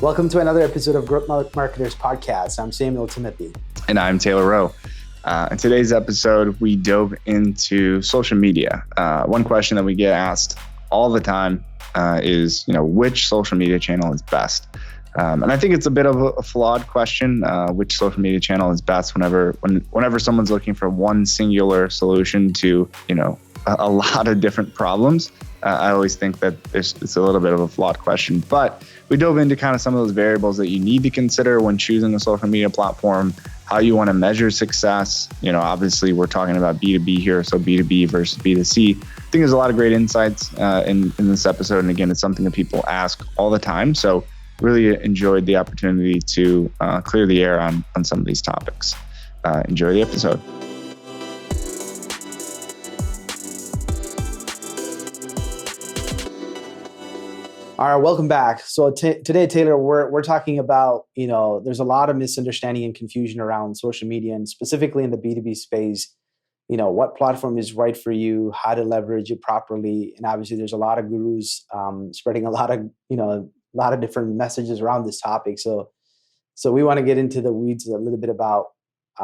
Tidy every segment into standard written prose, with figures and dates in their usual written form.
Welcome to another episode of Growth Marketers Podcast. I'm Samuel Timothy. And I'm Taylor Rowe. In today's episode, we dove into social media. One question that we get asked all the time is, which social media channel is best? And I think it's a bit of a flawed question, which social media channel is best whenever someone's looking for one singular solution to, a lot of different problems. I always think that it's a little bit of a flawed question, but we dove into kind of some of those variables that you need to consider when choosing a social media platform, how you want to measure success. Obviously we're talking about B2B here, so B2B versus B2C. I think there's a lot of great insights in this episode. And again, it's something that people ask all the time. So really enjoyed the opportunity to clear the air on some of these topics. Enjoy the episode. All right, welcome back. So today, Taylor, we're talking about, there's a lot of misunderstanding and confusion around social media, and specifically in the B2B space, what platform is right for you, how to leverage it properly. And obviously there's a lot of gurus spreading a lot of different messages around this topic. So we want to get into the weeds a little bit about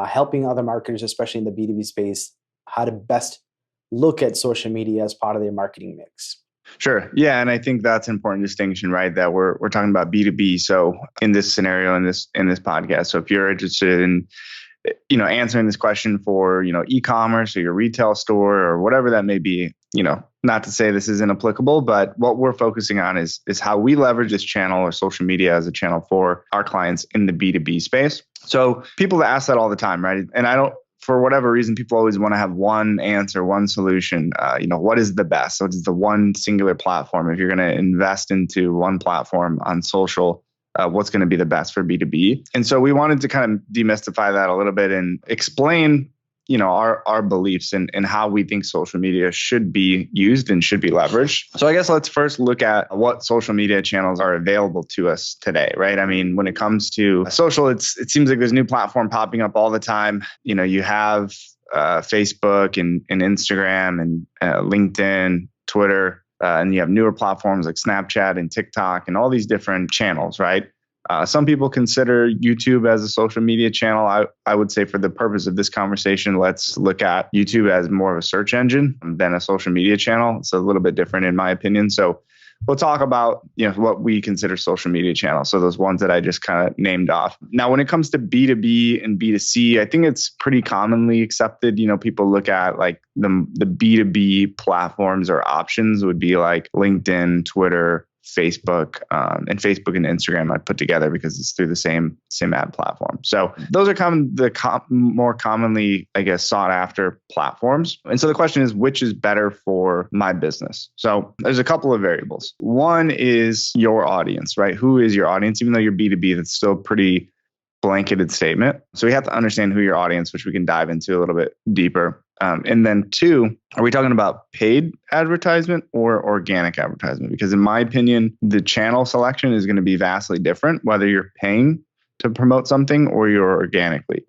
helping other marketers, especially in the B2B space, how to best look at social media as part of their marketing mix. Sure. Yeah. And I think that's an important distinction, right? That we're talking about B2B. So in this scenario, in this podcast, so if you're interested in, answering this question for, e-commerce or your retail store or whatever that may be, not to say this isn't applicable, but what we're focusing on is how we leverage this channel or social media as a channel for our clients in the B2B space. So people ask that all the time, right? And for whatever reason, people always want to have one answer, one solution. What is the best? So it's the one singular platform. If you're going to invest into one platform on social, what's going to be the best for B2B? And so we wanted to kind of demystify that a little bit and explain, our beliefs and how we think social media should be used and should be leveraged. So I guess let's first look at what social media channels are available to us today, right? I mean, when it comes to social, it seems like there's a new platform popping up all the time. You have Facebook and Instagram and LinkedIn, Twitter, and you have newer platforms like Snapchat and TikTok and all these different channels, right? Some people consider YouTube as a social media channel. I would say for the purpose of this conversation, let's look at YouTube as more of a search engine than a social media channel. It's a little bit different in my opinion. So we'll talk about, what we consider social media channels. So those ones that I just kind of named off. Now, when it comes to B2B and B2C, I think it's pretty commonly accepted. People look at like the B2B platforms or options would be like LinkedIn, Twitter, Facebook, and Facebook and Instagram I put together because it's through the same ad platform. So those are more commonly, I guess, sought after platforms. And so the question is, which is better for my business? So there's a couple of variables. One is your audience, right? Who is your audience? Even though you're B2B, that's still a pretty blanketed statement. So we have to understand who your audience, which we can dive into a little bit deeper. And then two, are we talking about paid advertisement or organic advertisement? Because in my opinion, the channel selection is going to be vastly different, whether you're paying to promote something or you're organically.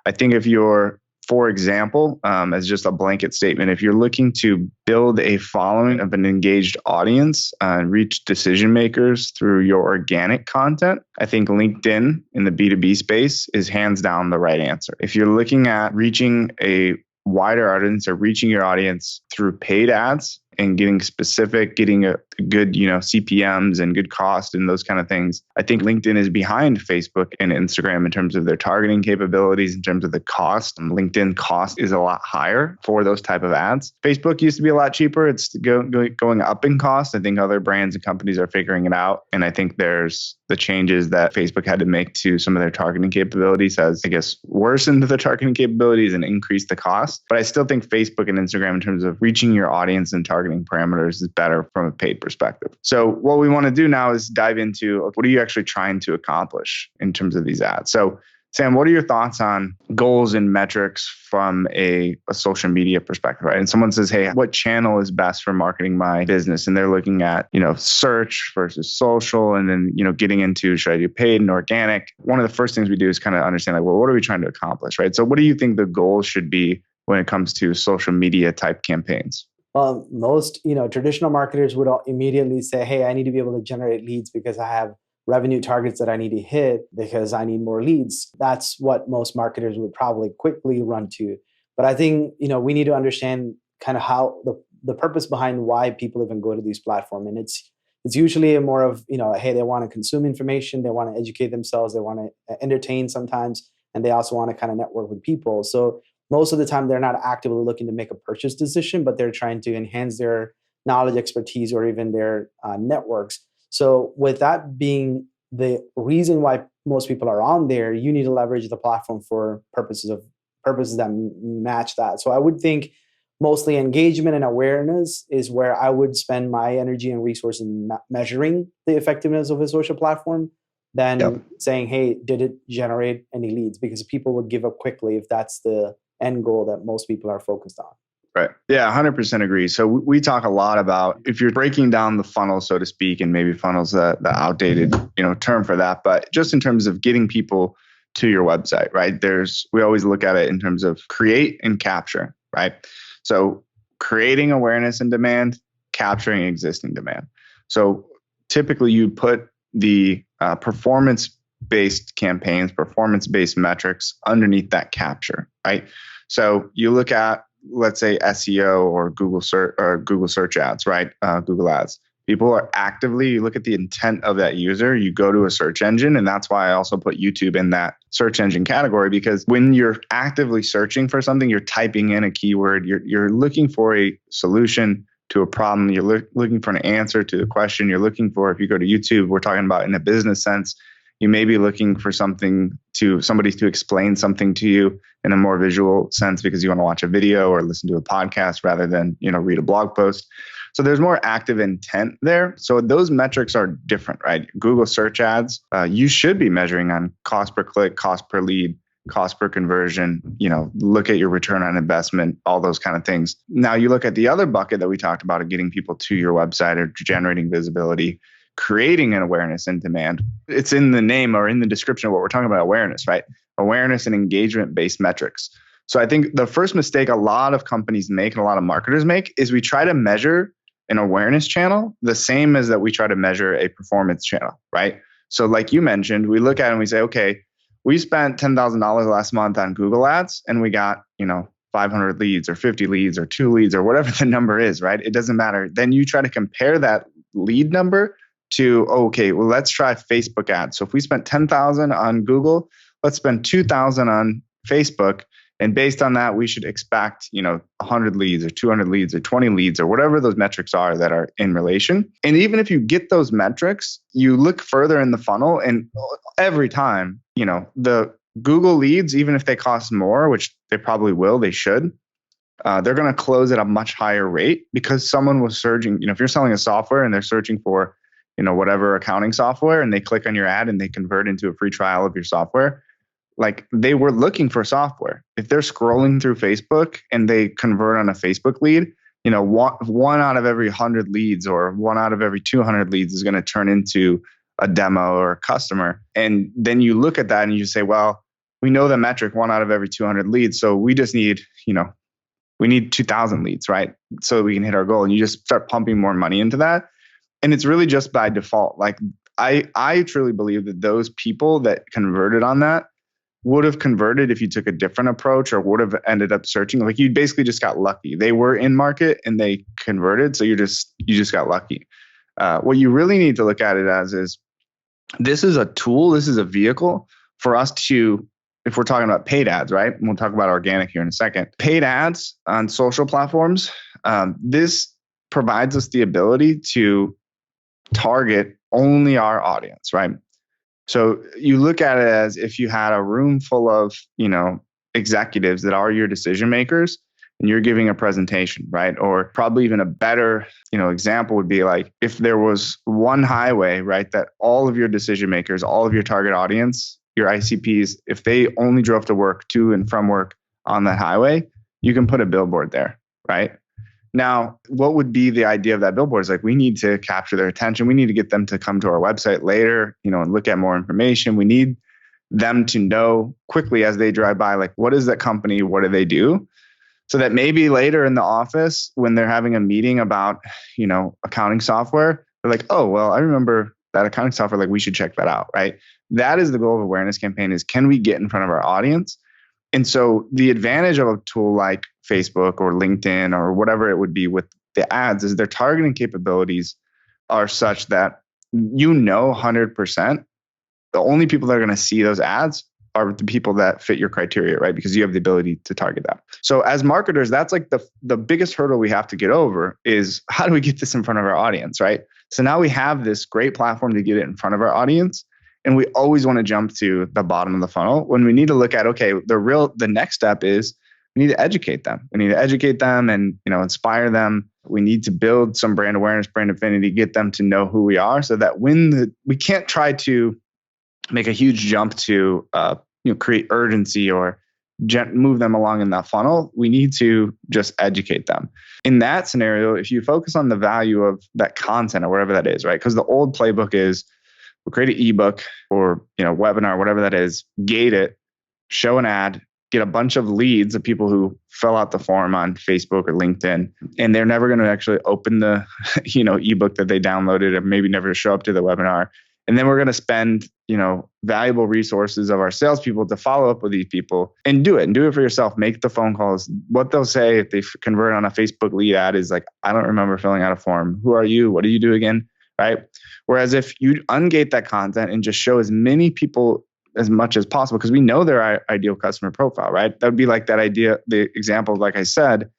I think if you're, for example, as just a blanket statement, if you're looking to build a following of an engaged audience and reach decision makers through your organic content, I think LinkedIn in the B2B space is hands down the right answer. If you're looking at reaching a wider audience or reaching your audience through paid ads and getting a good, CPMs and good cost and those kind of things, I think LinkedIn is behind Facebook and Instagram in terms of their targeting capabilities, in terms of the cost. LinkedIn cost is a lot higher for those type of ads. Facebook used to be a lot cheaper. It's going up in cost. I think other brands and companies are figuring it out. And I think there's the changes that Facebook had to make to some of their targeting capabilities has, I guess, worsened the targeting capabilities and increased the cost. But I still think Facebook and Instagram in terms of reaching your audience and targeting parameters is better from a paid perspective. So what we want to do now is dive into what are you actually trying to accomplish in terms of these ads. So Sam, what are your thoughts on goals and metrics from a social media perspective, right? And someone says, hey, what channel is best for marketing my business? And they're looking at, search versus social, and then, getting into, should I do paid and organic? One of the first things we do is kind of understand, what are we trying to accomplish, right? So what do you think the goals should be when it comes to social media type campaigns? Well, most, traditional marketers would immediately say, hey, I need to be able to generate leads because I have revenue targets that I need to hit because I need more leads. That's what most marketers would probably quickly run to. But I think, we need to understand kind of how the purpose behind why people even go to these platforms. And it's usually a more of, hey, they want to consume information, they want to educate themselves, they want to entertain sometimes, and they also want to kind of network with people. So most of the time they're not actively looking to make a purchase decision, but they're trying to enhance their knowledge, expertise, or even their networks. So with that being the reason why most people are on there, you need to leverage the platform for purposes that match that. So I would think mostly engagement and awareness is where I would spend my energy and resources measuring the effectiveness of a social platform than Yep. saying, hey, did it generate any leads? Because people would give up quickly if that's the end goal that most people are focused on. Right. Yeah, 100% agree. So we talk a lot about, if you're breaking down the funnel, so to speak, and maybe funnel's the outdated, term for that, but just in terms of getting people to your website, right? We always look at it in terms of create and capture, right? So creating awareness and demand, capturing existing demand. So typically you put the performance-based campaigns, performance-based metrics underneath that capture, right? So you look at, let's say, SEO or Google search ads, right? Google ads. People are actively, you look at the intent of that user, you go to a search engine. And that's why I also put YouTube in that search engine category, because when you're actively searching for something, you're typing in a keyword, you're looking for a solution to a problem, you're looking for an answer to the question you're looking for. If you go to YouTube, we're talking about in a business sense, you may be looking for somebody to explain something to you in a more visual sense because you want to watch a video or listen to a podcast rather than, read a blog post. So there's more active intent there. So those metrics are different, right? Google search ads, you should be measuring on cost per click, cost per lead, cost per conversion, look at your return on investment, all those kind of things. Now you look at the other bucket that we talked about of getting people to your website or generating visibility, creating an awareness and demand. It's in the name or in the description of what we're talking about, awareness, right? Awareness and engagement-based metrics. So I think the first mistake a lot of companies make and a lot of marketers make is we try to measure an awareness channel the same as that we try to measure a performance channel, right? So like you mentioned, we look at it and we say, okay, we spent $10,000 last month on Google ads and we got, 500 leads or 50 leads or 2 leads or whatever the number is, right? It doesn't matter. Then you try to compare that lead number to, okay, well, let's try Facebook ads. So if we spent 10,000 on Google, let's spend 2,000 on Facebook. And based on that, we should expect, 100 leads or 200 leads or 20 leads or whatever those metrics are that are in relation. And even if you get those metrics, you look further in the funnel and every time, the Google leads, even if they cost more, which they probably will, they should, they're going to close at a much higher rate because someone was searching, if you're selling a software and they're searching for, whatever accounting software and they click on your ad and they convert into a free trial of your software, like they were looking for software. If they're scrolling through Facebook and they convert on a Facebook lead, one out of every 100 leads or one out of every 200 leads is going to turn into a demo or a customer. And then you look at that and you say, well, we know the metric, one out of every 200 leads. So we just need, we need 2,000 leads, right? So we can hit our goal. And you just start pumping more money into that. And it's really just by default. Like I truly believe that those people that converted on that would have converted if you took a different approach or would have ended up searching. Like you basically just got lucky. They were in market and they converted. So you just got lucky. What you really need to look at it as is this is a tool. This is a vehicle for us to, if we're talking about paid ads, right? And we'll talk about organic here in a second. Paid ads on social platforms. This provides us the ability to target only our audience, right? So you look at it as if you had a room full of, executives that are your decision makers and you're giving a presentation, right? Or probably even a better, example would be like if there was one highway, right, that all of your decision makers, all of your target audience, your ICPs, if they only drove to work, to and from work on that highway, you can put a billboard there, right? Now, what would be the idea of that billboard? Is like, we need to capture their attention. We need to get them to come to our website later, and look at more information. We need them to know quickly as they drive by, like, what is that company? What do they do? So that maybe later in the office, when they're having a meeting about, accounting software, they're like, oh, well, I remember that accounting software, like we should check that out, right? That is the goal of awareness campaign, is can we get in front of our audience? And so the advantage of a tool like Facebook or LinkedIn or whatever it would be with the ads is their targeting capabilities are such that 100% the only people that are going to see those ads are the people that fit your criteria, right? Because you have the ability to target them. So as marketers, that's like the biggest hurdle we have to get over is how do we get this in front of our audience, right? So now we have this great platform to get it in front of our audience. And we always want to jump to the bottom of the funnel when we need to look at, okay, the next step is we need to educate them. We need to educate them and, inspire them. We need to build some brand awareness, brand affinity, get them to know who we are so that we can't try to make a huge jump to create urgency or move them along in that funnel. We need to just educate them. In that scenario, if you focus on the value of that content or whatever that is, right? Because the old playbook is we'll create an ebook or webinar, whatever that is, gate it, show an ad, get a bunch of leads of people who fill out the form on Facebook or LinkedIn, and they're never going to actually open the ebook that they downloaded, or maybe never show up to the webinar. And then we're going to spend, valuable resources of our salespeople to follow up with these people and do it for yourself. Make the phone calls. What they'll say if they convert on a Facebook lead ad is like, I don't remember filling out a form. Who are you? What do you do again? Right? Whereas if you ungate that content and just show as many people as much as possible, because we know their ideal customer profile, right? That would be like the example, like I said,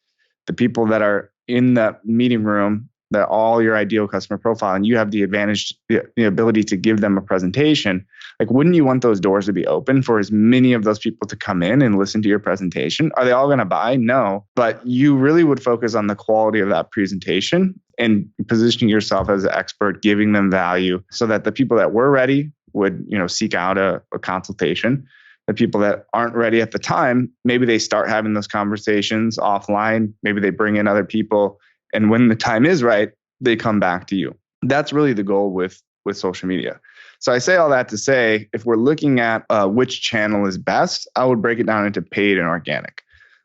the people that are in the meeting room, that all your ideal customer profile, and you have the advantage, the ability to give them a presentation. Like, wouldn't you want those doors to be open for as many of those people to come in and listen to your presentation? Are they all going to buy? No, but you really would focus on the quality of that presentation and positioning yourself as an expert, giving them value so that the people that were ready would, seek out a consultation. The people that aren't ready at the time, maybe they start having those conversations offline. Maybe they bring in other people. And when the time is right, they come back to you. That's really the goal with social media. So I say all that to say, if we're looking at which channel is best, I would break it down into paid and organic.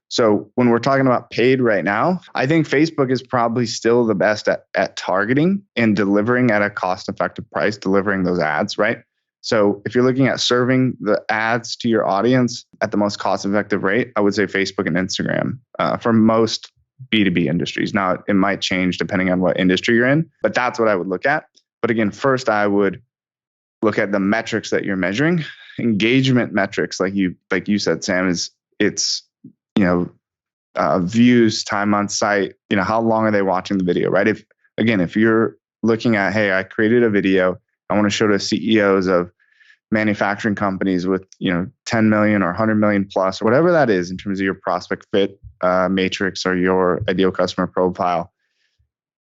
So when we're talking about paid right now, I think Facebook is probably still the best at targeting and delivering at a cost-effective price, delivering those ads, right? So if you're looking at serving the ads to your audience at the most cost-effective rate, I would say Facebook and Instagram for most B2B industries. Now, it might change depending on what industry you're in, but that's what I would look at. But again, first, I would look at the metrics that you're measuring. Engagement metrics, like you said, Sam, it's views, time on site, how long are they watching the video, right? If you're looking at, hey, I created a video, I want to show to CEOs of manufacturing companies with 10 million or 100 million plus, or whatever that is in terms of your prospect fit matrix or your ideal customer profile.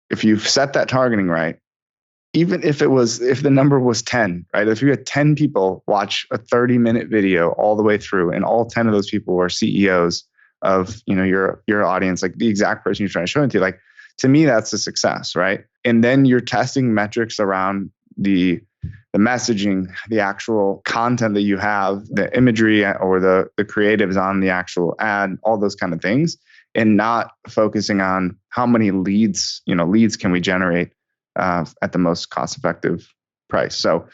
If you've set that targeting right, even if the number was 10, right? If you had 10 people watch a 30-minute video all the way through, and all 10 of those people were CEOs of your audience, like the exact person you're trying to show it to, like, to me, that's a success, right? And then you're testing metrics around the messaging, the actual content that you have, the imagery or the creatives on the actual ad, all those kind of things, and not focusing on how many leads can we generate at the most cost-effective price. So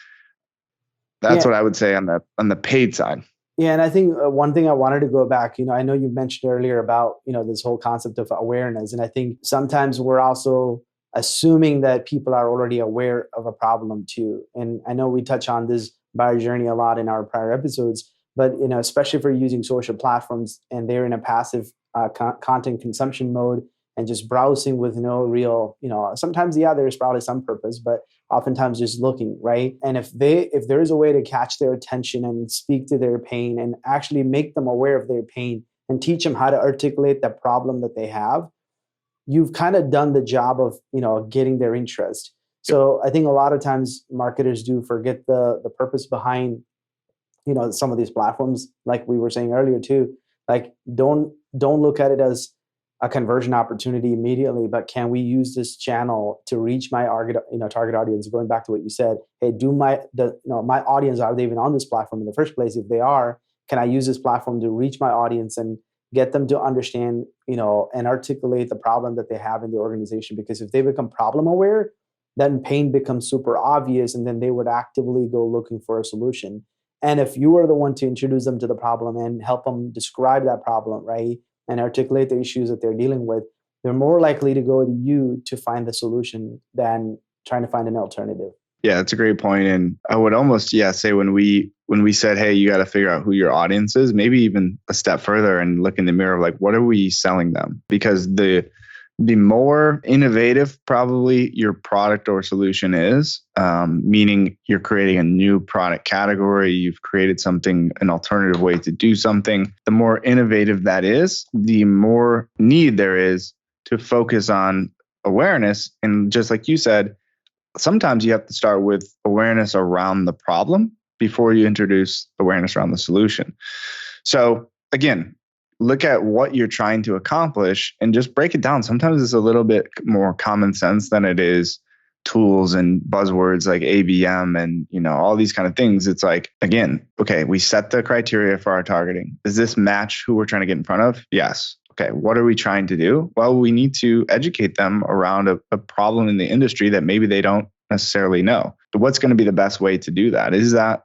that's what I would say on the paid side. Yeah, and I think one thing I wanted to go back, I know you mentioned earlier about, this whole concept of awareness. And I think sometimes we're also assuming that people are already aware of a problem too. And I know we touch on this buyer journey a lot in our prior episodes, but especially if we're using social platforms and they're in a passive content consumption mode and just browsing with no real, sometimes, there's probably some purpose, but oftentimes just looking, right? And if there is a way to catch their attention and speak to their pain and actually make them aware of their pain and teach them how to articulate the problem that they have, you've kind of done the job of, getting their interest. So I think a lot of times marketers do forget the purpose behind, some of these platforms, like we were saying earlier too. Like, don't look at it as a conversion opportunity immediately, but can we use this channel to reach my target audience? Going back to what you said, hey, my audience, are they even on this platform in the first place? If they are, can I use this platform to reach my audience and get them to understand, and articulate the problem that they have in the organization? Because if they become problem aware, then pain becomes super obvious, and then they would actively go looking for a solution. And if you are the one to introduce them to the problem and help them describe that problem, right, and articulate the issues that they're dealing with, they're more likely to go to you to find the solution than trying to find an alternative. Yeah, that's a great point. And I would almost, say when we said, hey, you got to figure out who your audience is, maybe even a step further and look in the mirror of like, what are we selling them? Because the more innovative probably your product or solution is, meaning you're creating a new product category, you've created something, an alternative way to do something, the more innovative that is, the more need there is to focus on awareness. And just like you said, sometimes you have to start with awareness around the problem before you introduce awareness around the solution. So again, look at what you're trying to accomplish and just break it down. Sometimes it's a little bit more common sense than it is tools and buzzwords like ABM and, all these kind of things. It's like, again, okay, we set the criteria for our targeting. Does this match who we're trying to get in front of? Yes. Okay, what are we trying to do? Well, we need to educate them around a problem in the industry that maybe they don't necessarily know. But what's going to be the best way to do that? Is that,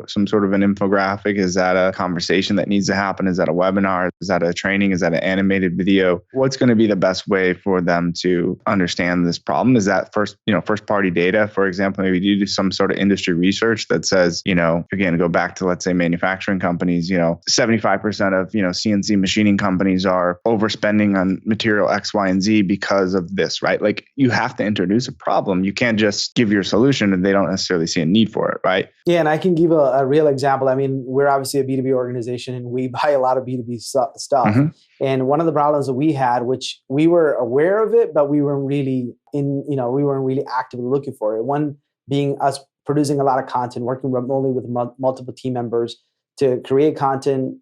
some sort of an infographic? Is that a conversation that needs to happen? Is that a webinar? Is that a training? Is that an animated video? What's going to be the best way for them to understand this problem? Is that first party data, for example? Maybe you do some sort of industry research that says, again, go back to, let's say, manufacturing companies, 75% of, CNC machining companies are overspending on material X, Y, and Z because of this, right? Like you have to introduce a problem. You can't just give your solution and they don't necessarily see a need for it, right? Yeah, and I can give a real example. I mean, we're obviously a B2B organization and we buy a lot of B2B stuff. Mm-hmm. And one of the problems that we had, which we were aware of it, but we weren't really actively looking for it. One being us producing a lot of content, working remotely with multiple team members to create content,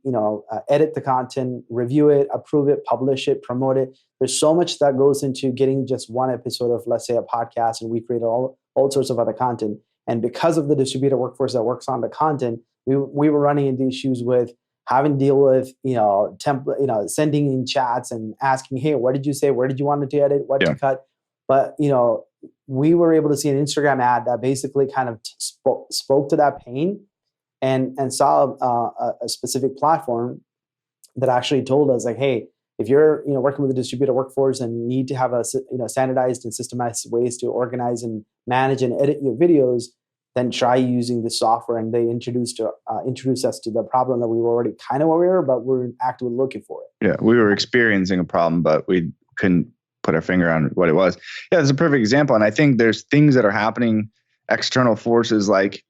edit the content, review it, approve it, publish it, promote it. There's so much that goes into getting just one episode of, let's say, a podcast, and we create all sorts of other content. And because of the distributed workforce that works on the content, we were running into issues with having to deal with, sending in chats and asking, hey, what did you say? Where did you want it to edit? What to cut? But, we were able to see an Instagram ad that basically kind of spoke to that pain and saw a specific platform that actually told us like, hey, if you're working with a distributed workforce and need to have a standardized and systemized ways to organize and manage and edit your videos, then try using the software. And they introduced us to the problem that we were already kind of aware of, but we're actively looking for it. Yeah, we were experiencing a problem, but we couldn't put our finger on what it was. Yeah, it's a perfect example. And I think there's things that are happening, external forces like,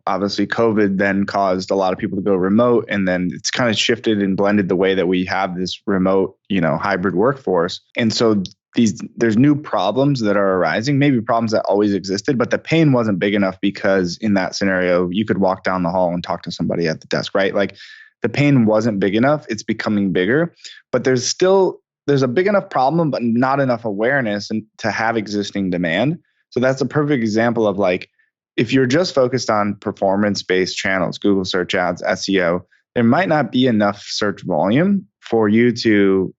obviously COVID then caused a lot of people to go remote. And then it's kind of shifted and blended the way that we have this remote, hybrid workforce. And so there's new problems that are arising, maybe problems that always existed, but the pain wasn't big enough because in that scenario, you could walk down the hall and talk to somebody at the desk, right? Like the pain wasn't big enough. It's becoming bigger, but there's a big enough problem, but not enough awareness and to have existing demand. So that's a perfect example of like, if you're just focused on performance-based channels, Google search ads, SEO, there might not be enough search volume for you to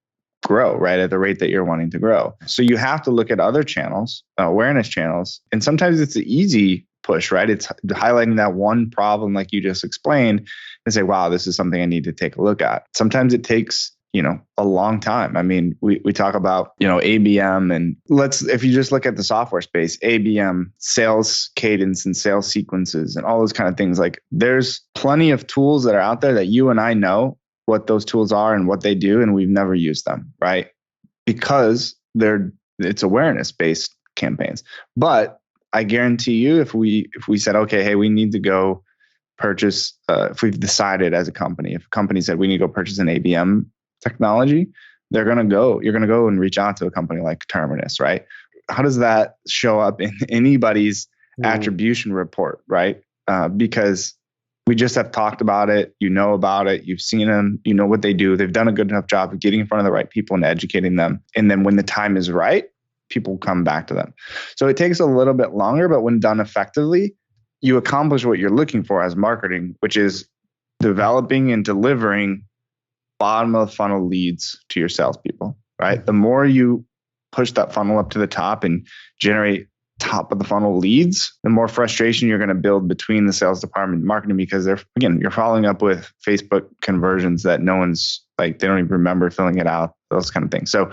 grow, right, at the rate that you're wanting to grow. So you have to look at other channels, awareness channels. And sometimes it's an easy push, right? It's highlighting that one problem like you just explained and say, wow, this is something I need to take a look at. Sometimes it takes a long time. I mean, we talk about, ABM and if you just look at the software space, ABM, sales cadence and sales sequences and all those kind of things, like there's plenty of tools that are out there that you and I know what those tools are and what they do. And we've never used them, right? Because it's awareness based campaigns. But I guarantee you, if we said, okay, hey, we need to go purchase, if we've decided as a company, if a company said we need to go purchase an ABM technology, you're going to go and reach out to a company like Terminus, right? How does that show up in anybody's attribution report, right? Because we just have talked about it, about it, you've seen them, what they do. They've done a good enough job of getting in front of the right people and educating them. And then when the time is right, people come back to them. So it takes a little bit longer, but when done effectively, you accomplish what you're looking for as marketing, which is developing and delivering bottom of the funnel leads to your salespeople, right? The more you push that funnel up to the top and generate top of the funnel leads, the more frustration you're going to build between the sales department and marketing, because you're following up with Facebook conversions that no one's they don't even remember filling it out, those kind of things. So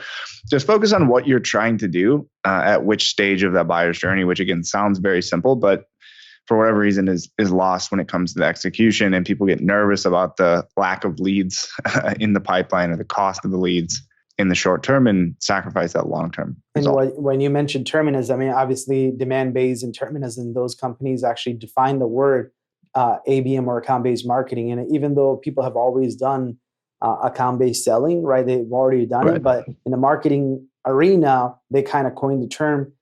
just focus on what you're trying to do at which stage of that buyer's journey, which again sounds very simple, but for whatever reason is lost when it comes to the execution, and people get nervous about the lack of leads in the pipeline or the cost of the leads in the short term and sacrifice that long term. And when you mentioned terminus, I mean, obviously demand-based and terminus, and those companies actually define the word ABM or account-based marketing. And even though people have always done account-based selling, right? They've already done it, but in the marketing arena, they kind of coined the term,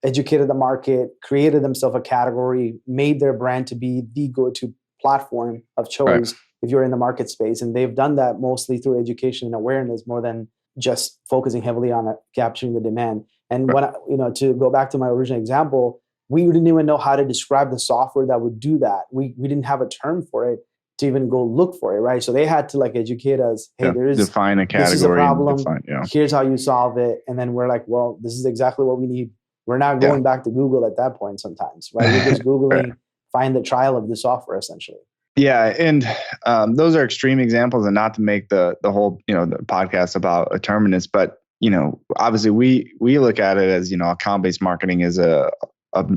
educated the market, created themselves a category, made their brand to be the go-to platform of choice if you're in the market space. And they've done that mostly through education and awareness more than just focusing heavily on capturing the demand. And when to go back to my original example, we didn't even know how to describe the software that would do that. We didn't have a term for it to even go look for it, right? So they had to educate us. Hey, define a category. This is a problem. Here's how you solve it. And then we're like, well, this is exactly what we need. We're not going back to Google at that point sometimes, right? We're just Googling, find the trial of the software essentially. Yeah. And those are extreme examples, and not to make the whole, the podcast about a terminus, but, obviously we look at it as, account-based marketing is a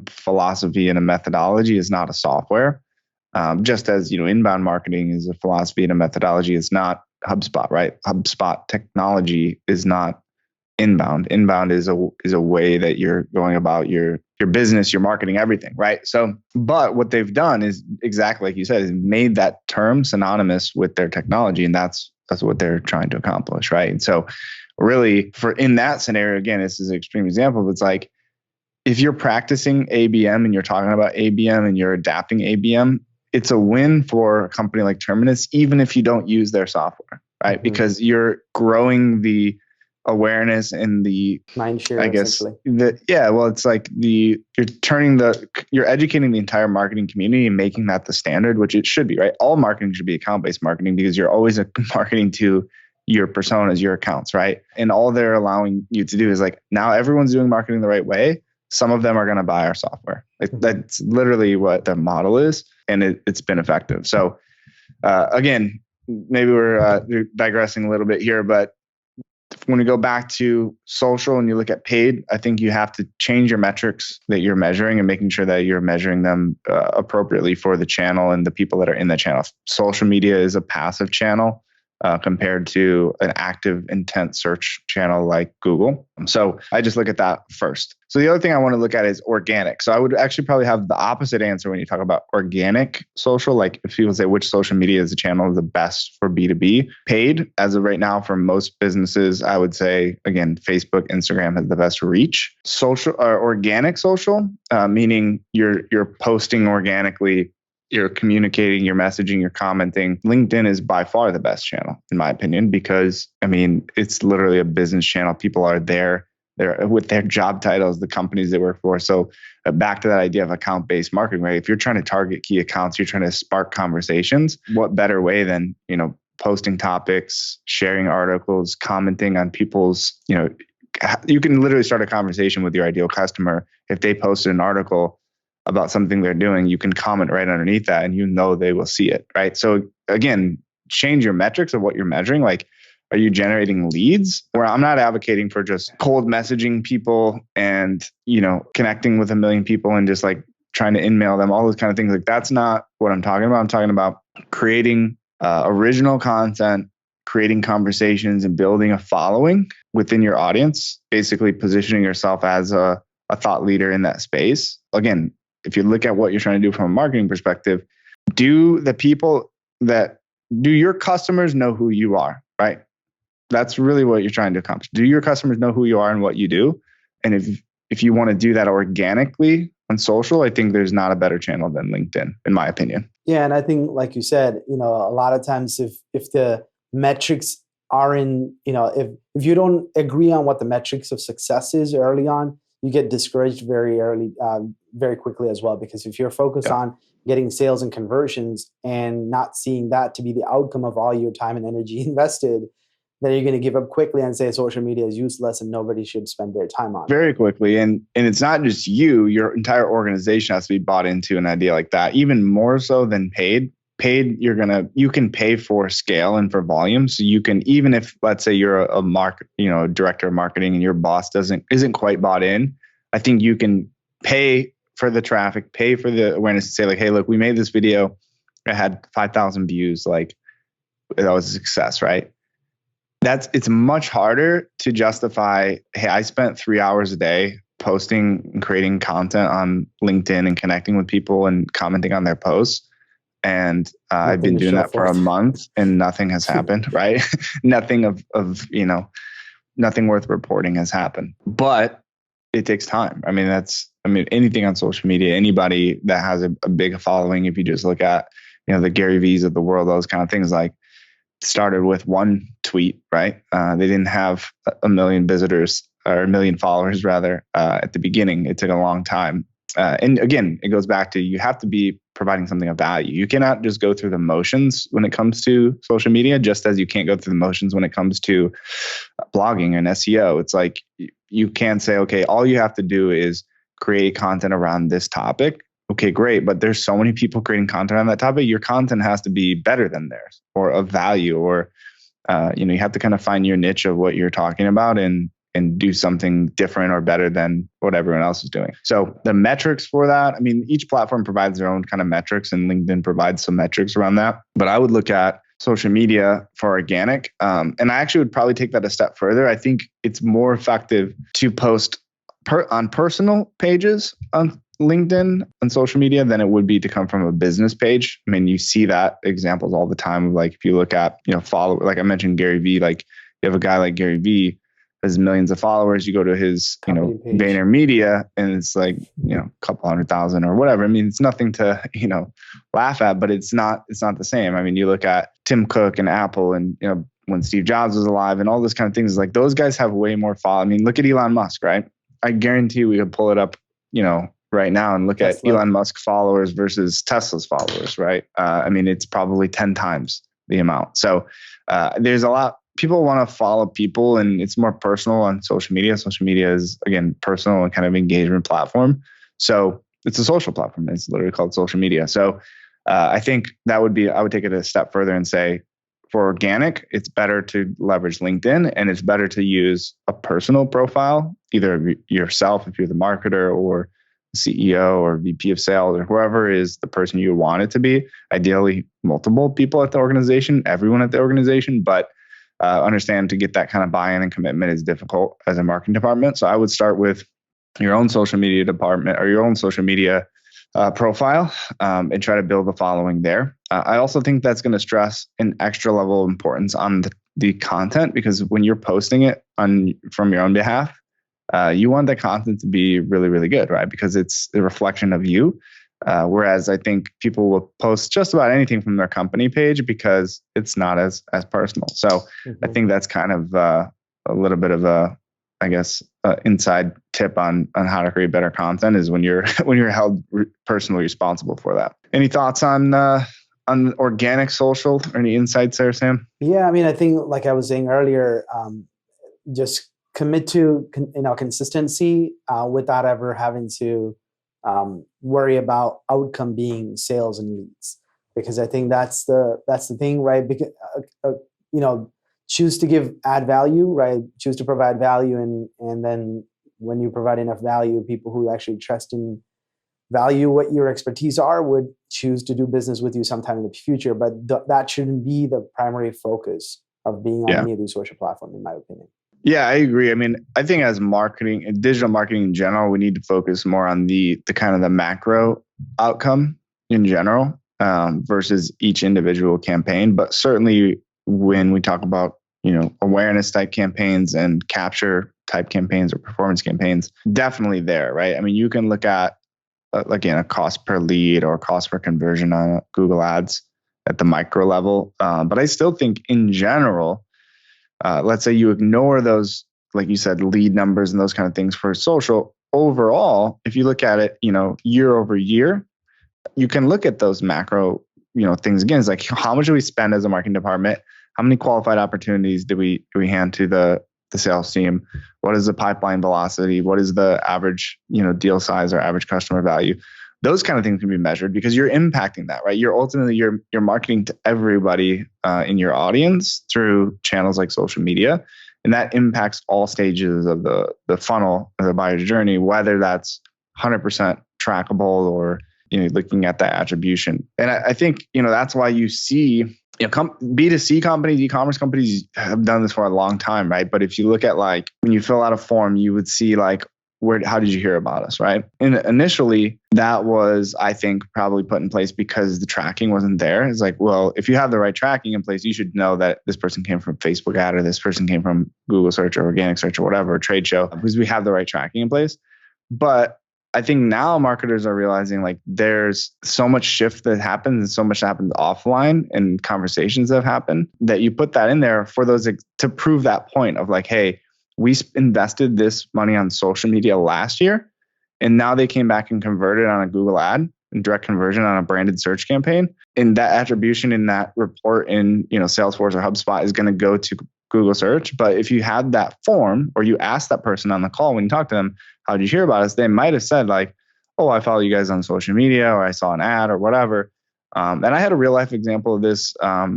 philosophy and a methodology, is not a software. Just as, inbound marketing is a philosophy and a methodology, is not HubSpot, right? HubSpot technology is not inbound. Inbound is a way that you're going about your business, your marketing, everything, right? So, but what they've done is exactly like you said, is made that term synonymous with their technology, and that's what they're trying to accomplish, right? And so, really, in that scenario, again, this is an extreme example, but it's if you're practicing ABM and you're talking about ABM and you're adapting ABM, it's a win for a company like Terminus, even if you don't use their software, right? Mm-hmm. Because you're growing the awareness and the mind share, I guess essentially. You're educating the entire marketing community and making that the standard, which it should be, right? All marketing should be account-based marketing, because you're always marketing to your personas, your accounts, right? And all they're allowing you to do is now everyone's doing marketing the right way. Some of them are going to buy our software. That's literally what the model is, and it's been effective. So again, maybe we're digressing a little bit here, but when we go back to social and you look at paid, I think you have to change your metrics that you're measuring and making sure that you're measuring them appropriately for the channel and the people that are in the channel. Social media is a passive channel compared to an active intent search channel like Google. So I just look at that first. So the other thing I want to look at is organic. So I would actually probably have the opposite answer when you talk about organic social. If people say which social media is the channel the best for B2B, paid as of right now for most businesses, I would say, again, Facebook, Instagram has the best reach. Social or organic social, meaning you're posting organically, you're communicating, you're messaging, you're commenting. LinkedIn is by far the best channel, in my opinion, because it's literally a business channel. People are there. They're with their job titles, the companies they work for. So back to that idea of account-based marketing, right? If you're trying to target key accounts, you're trying to spark conversations, what better way than, posting topics, sharing articles, commenting on people's, you can literally start a conversation with your ideal customer. If they posted an article about something they're doing, you can comment right underneath that and they will see it, right? So again, change your metrics of what you're measuring. Are you generating leads? Where I'm not advocating for just cold messaging people and, connecting with 1 million people and just trying to in-mail them, all those kind of things. That's not what I'm talking about. I'm talking about creating original content, creating conversations, and building a following within your audience, basically positioning yourself as a thought leader in that space. Again, if you look at what you're trying to do from a marketing perspective, do your customers know who you are, right? That's really what you're trying to accomplish. Do your customers know who you are and what you do? And if you want to do that organically on social, I think there's not a better channel than LinkedIn, in my opinion. Yeah, and I think, like you said, a lot of times if the metrics are if you don't agree on what the metrics of success is early on, you get discouraged very early, very quickly as well. Because if you're focused on getting sales and conversions and not seeing that to be the outcome of all your time and energy invested, that you're going to give up quickly and say social media is useless and nobody should spend their time on it. Very quickly. And it's not just you, your entire organization has to be bought into an idea like that, even more so than paid. Paid, you can pay for scale and for volume. So you can, even if, let's say you're a director of marketing and your boss isn't quite bought in, I think you can pay for the traffic, pay for the awareness to say like, hey, look, we made this video. It had 5,000 views. Like, that was a success, right? It's much harder to justify, hey, I spent 3 hours a day posting and creating content on LinkedIn and connecting with people and commenting on their posts. And I've been doing that for a month and nothing has happened, right? Nothing nothing worth reporting has happened. But it takes time. I mean, anything on social media, anybody that has a big following, if you just look at, the Gary V's of the world, those kind of things, like, started with one tweet, right? They didn't have a million visitors or a million followers rather at the beginning. It took a long time. And again, it goes back to, you have to be providing something of value. You cannot just go through the motions when it comes to social media, just as you can't go through the motions when it comes to blogging and SEO. It's like, you can't say, okay, all you have to do is create content around this topic. Okay, great. But there's so many people creating content on that topic. Your content has to be better than theirs or of value, or, you have to kind of find your niche of what you're talking about and do something different or better than what everyone else is doing. So the metrics for that, I mean, each platform provides their own kind of metrics, and LinkedIn provides some metrics around that. But I would look at social media for organic. And I actually would probably take that a step further. I think it's more effective to post on personal pages on LinkedIn and social media than it would be to come from a business page. I mean, you see that examples all the time of, like, if you look at, like I mentioned, Gary Vee, like, you have a guy like Gary Vee has millions of followers. You go to his, VaynerMedia, and it's like, a couple 100,000 or whatever. I mean, it's nothing to, laugh at, but it's not the same. I mean, you look at Tim Cook and Apple and, when Steve Jobs was alive and all this kind of things, like, those guys have way more followers. I mean, look at Elon Musk, right? I guarantee we could pull it up, right now and look at Elon Musk followers versus Tesla's followers, right? I mean, it's probably 10 times the amount. So there's a lot. People want to follow people, and it's more personal on social media. Social media is, again, personal and kind of engagement platform. So it's a social platform. It's literally called social media. So I think I would take it a step further and say, for organic, it's better to leverage LinkedIn, and it's better to use a personal profile, either yourself if you're the marketer, or CEO or VP of sales, or whoever is the person you want it to be. Ideally, multiple people at the organization, everyone at the organization, but understand, to get that kind of buy-in and commitment is difficult as a marketing department. So I would start with your own social media department or your own social media profile and try to build a following there. I also think that's going to stress an extra level of importance on the content, because when you're posting it from your own behalf, you want the content to be really, really good, right? Because it's a reflection of you. Whereas I think people will post just about anything from their company page because it's not as personal. So I think that's kind of a little bit of a, I guess, inside tip on how to create better content is when you're held personally responsible for that. Any thoughts on organic social, or any insights there, Sam? Yeah, I mean, I think, like I was saying earlier, just commit to consistency without ever having to worry about outcome being sales and leads, because I think that's the thing, right? Because choose to add value, right? Choose to provide value, and then when you provide enough value, people who actually trust and value what your expertise are would choose to do business with you sometime in the future. But that shouldn't be the primary focus of being on any of these social platforms, in my opinion. Yeah, I agree. I mean, I think as marketing and digital marketing in general, we need to focus more on the kind of the macro outcome in general versus each individual campaign. But certainly when we talk about, awareness type campaigns and capture type campaigns or performance campaigns, definitely there, right? I mean, you can look at, again, a cost per lead or cost per conversion on Google Ads at the micro level. But I still think in general, let's say you ignore those, like you said, lead numbers and those kind of things for social. Overall, if you look at it, year over year, you can look at those macro, things again. It's like, how much do we spend as a marketing department? How many qualified opportunities do we hand to the sales team? What is the pipeline velocity? What is the average, deal size or average customer value? Those kind of things can be measured because you're impacting that, right? You're ultimately you're marketing to everybody in your audience through channels like social media, and that impacts all stages of the funnel of the buyer's journey, whether that's 100% trackable or looking at that attribution. And I think that's why you see B2C companies, e-commerce companies have done this for a long time, right? But if you look at like when you fill out a form, you would see like how did you hear about us, right? And initially that was, I think, probably put in place because the tracking wasn't there. It's like, well, if you have the right tracking in place, you should know that this person came from Facebook ad or this person came from Google search or organic search or whatever, or trade show, because we have the right tracking in place. But I think now marketers are realizing like there's so much shift that happens and so much happens offline and conversations that have happened that you put that in there for those to prove that point of like, hey, we invested this money on social media last year, and now they came back and converted on a Google ad and direct conversion on a branded search campaign. And that attribution in that report in Salesforce or HubSpot is going to go to Google search. But if you had that form or you asked that person on the call when you talked to them, how did you hear about us? They might have said like, oh, I follow you guys on social media or I saw an ad or whatever. And I had a real life example of this, I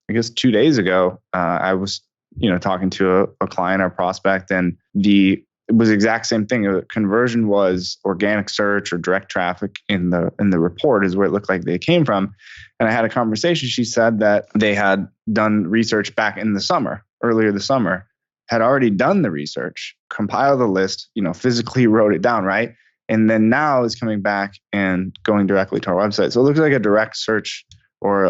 guess 2 days ago. I was talking to a client or prospect, and it was the exact same thing. The conversion was organic search or direct traffic in the report is where it looked like they came from. And I had a conversation. She said that they had done research back in the summer, earlier this summer, had already done the research, compiled the list, physically wrote it down, right? And then now is coming back and going directly to our website. So it looks like a direct search or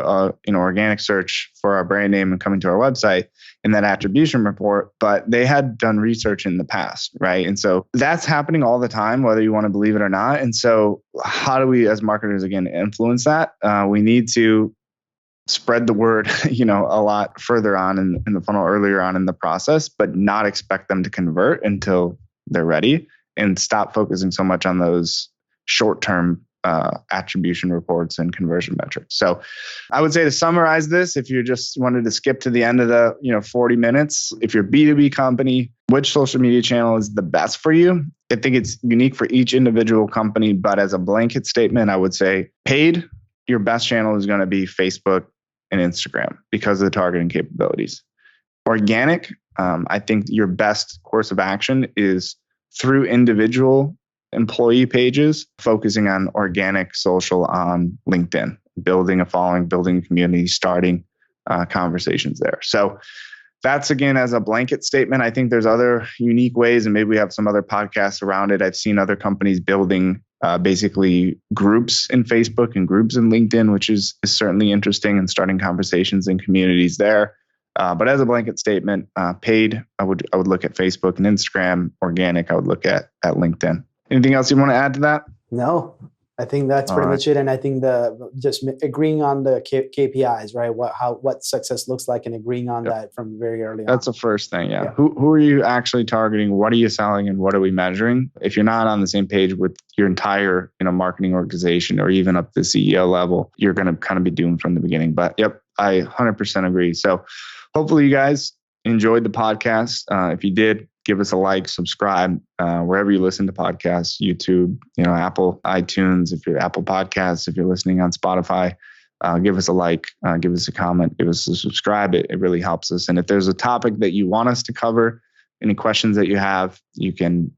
organic search for our brand name and coming to our website in that attribution report, but they had done research in the past, right? And so that's happening all the time, whether you want to believe it or not. And so how do we as marketers, again, influence that? We need to spread the word, a lot further on in the funnel, earlier on in the process, but not expect them to convert until they're ready, and stop focusing so much on those short-term attribution reports and conversion metrics. So I would say to summarize this, if you just wanted to skip to the end of the 40 minutes, if you're a B2B company, which social media channel is the best for you? I think it's unique for each individual company, but as a blanket statement, I would say paid, your best channel is going to be Facebook and Instagram because of the targeting capabilities. Organic, I think your best course of action is through individual employee pages, focusing on organic social on LinkedIn, building a following, building a community, starting conversations there. So that's, again, as a blanket statement. I think there's other unique ways, and maybe we have some other podcasts around it. I've seen other companies building basically groups in Facebook and groups in LinkedIn, which is certainly interesting, and starting conversations and communities there. But as a blanket statement, paid, I would look at Facebook and Instagram. Organic, I would look at LinkedIn. Anything else you want to add to that? No, I think that's pretty much it. And I think just agreeing on the KPIs, right? What success looks like, and agreeing on that from very early on. That's the first thing. Yeah. Who are you actually targeting? What are you selling, and what are we measuring? If you're not on the same page with your entire, marketing organization, or even up to the CEO level, you're going to kind of be doomed from the beginning. But yep, I 100% agree. So hopefully you guys enjoyed the podcast. If you did, give us a like, subscribe, wherever you listen to podcasts, YouTube, Apple, iTunes, if you're Apple Podcasts, if you're listening on Spotify, give us a like, give us a comment, give us a subscribe. It really helps us. And if there's a topic that you want us to cover, any questions that you have, you can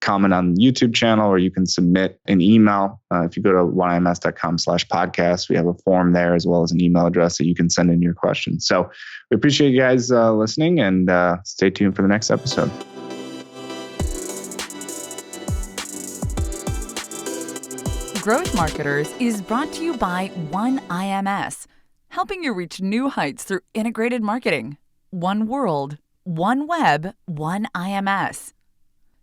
comment on the YouTube channel, or you can submit an email. If you go to oneims.com/podcast, we have a form there, as well as an email address that you can send in your questions. So we appreciate you guys listening, and stay tuned for the next episode. Growth Marketers is brought to you by OneIMS, helping you reach new heights through integrated marketing. One world, one web, one IMS.